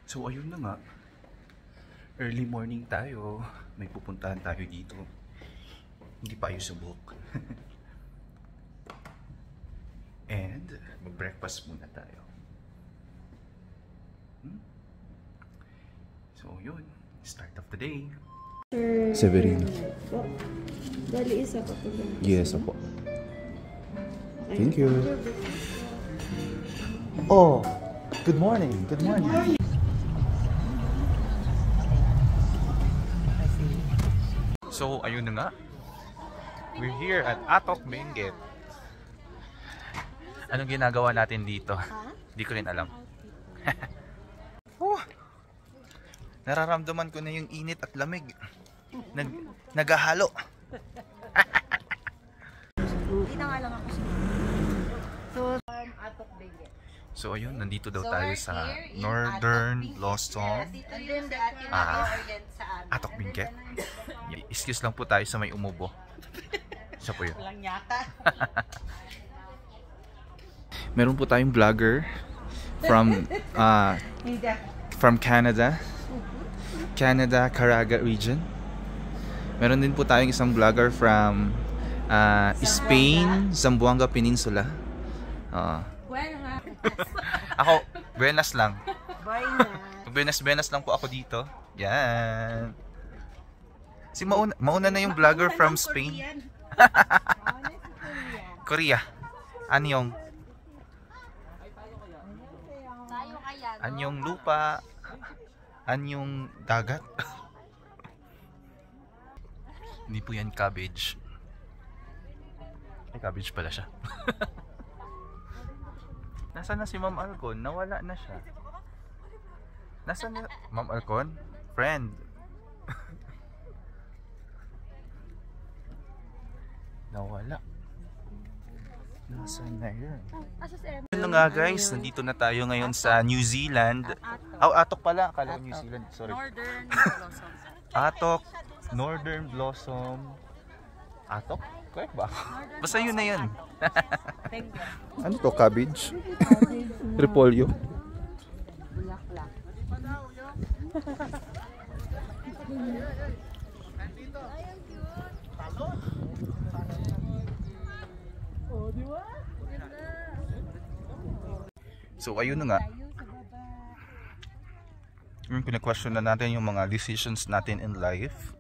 So ayun na nga, early morning tayo, may pupuntahan tayo dito. Hindi pa ayos subok. And mag-breakfast muna tayo. So yun, start of the day. Severino. Dali isa pa po. Yes, apo. Thank you. Oh, good morning. Good morning. So, ayun na nga. We're here at Atok Benguet. Anong ginagawa natin dito? Hindi ko rin alam. Nararamdaman ko na yung init at lamig. Naghahalo. Hindi na nga lang ako so, Atok Benguet. So ayun, nandito daw tayo sa Northern Blossom Atok Benguet. Excuse lang po tayo sa may umubo. Siya po yun. Walang yata. Meron po tayong vlogger from Canada, Caraga region. Meron din po tayong isang vlogger from Spain, Zamboanga Peninsula. Ako, Buenas lang. Buenas lang po ako dito. Yan. Si mauna na yung vlogger from Spain. Korea. Anyong lupa. Anyong dagat. Hindi po yan cabbage. Ay, cabbage pala siya. Nasaan na si Ma'am Alcon? Nawala na siya. Nasaan na Ma'am Alcon? Friend. Nawala. Nasaan na yun? Yun na nga guys, nandito na tayo ngayon sa New Zealand. Atok pala. Akala ko New Zealand. Sorry. Northern Blossom. Atok. Northern Blossom. Atok? Correct ba? Basta yun na yun. Ano to? Cabbage? Repolyo? Bulaklak. So ayun na nga. Yung pina-question na natin yung mga decisions natin in life.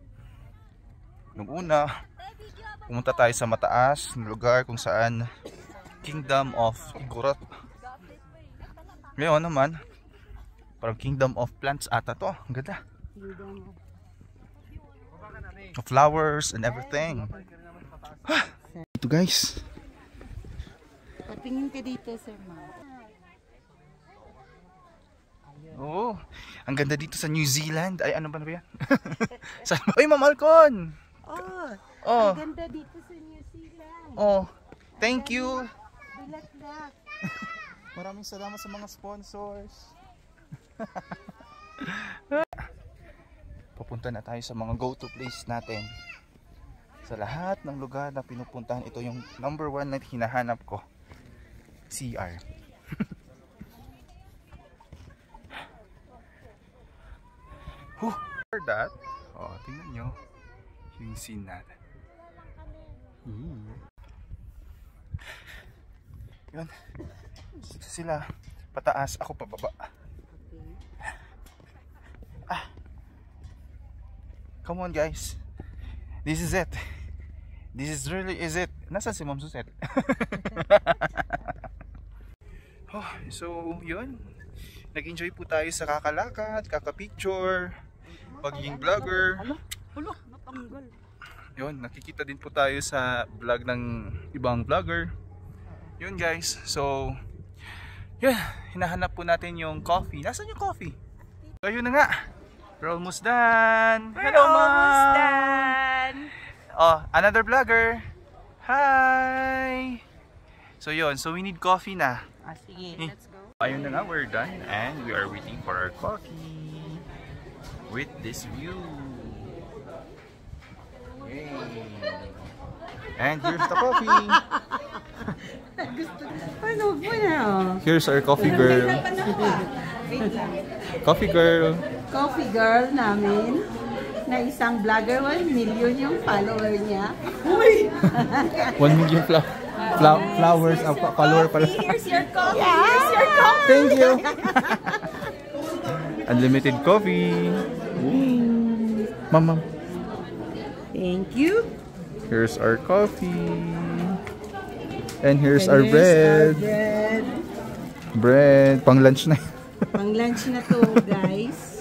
Nung una, pumunta tayo sa mataas na lugar kung saan Kingdom of Igorot. Ngayon naman, parang Kingdom of Plants ata to. Ang ganda. Flowers and everything. Ito guys. Patingin ka dito, Sir Ma. Oo. Ang ganda dito sa New Zealand. Ay, ano ba yan? Uy, Ma'am Alcon! Oh, ang ganda dito sa New Zealand. Oh, thank you. Bulaklak. Maraming salamat sa mga sponsors. Papunta na tayo sa mga go-to place natin. Sa lahat ng lugar na pinupuntahan, ito yung number 1 na hinahanap ko. CR. For that, oh, tingnan nyo yung scene natin. Yun. Sila pataas, ako pababa. Come on guys. This is it. This is really is it. Nasaan si Ma'am Suset? Oh, so yun. Nag-enjoy po tayo sa kakalakad, kakapicture, pagiging vlogger. Hulo, natanggal. Yun, nakikita din po tayo sa vlog ng ibang vlogger. Yun guys, so yun, hinahanap po natin yung coffee. Nasaan yung coffee? So yun na nga, we're almost done. Hello ma'am! Oh, another vlogger. Hi! So yun, so we need coffee na. Sige, let's go. Ayun na nga, we're done and we are waiting for our coffee with this view. Yay! And here's the coffee. Ano po na? Here's our coffee girl. Coffee girl. Coffee girl namin na isang vlogger, 1 million yung follower niya. 1 million flowers ang follower pala. Here's your coffee. Here's your coffee. Thank you. Unlimited coffee. Ma'am. Thank you. Here's our coffee. And here's our bread. Our bread. Bread. Pang lunch na. Pang lunch na to, guys.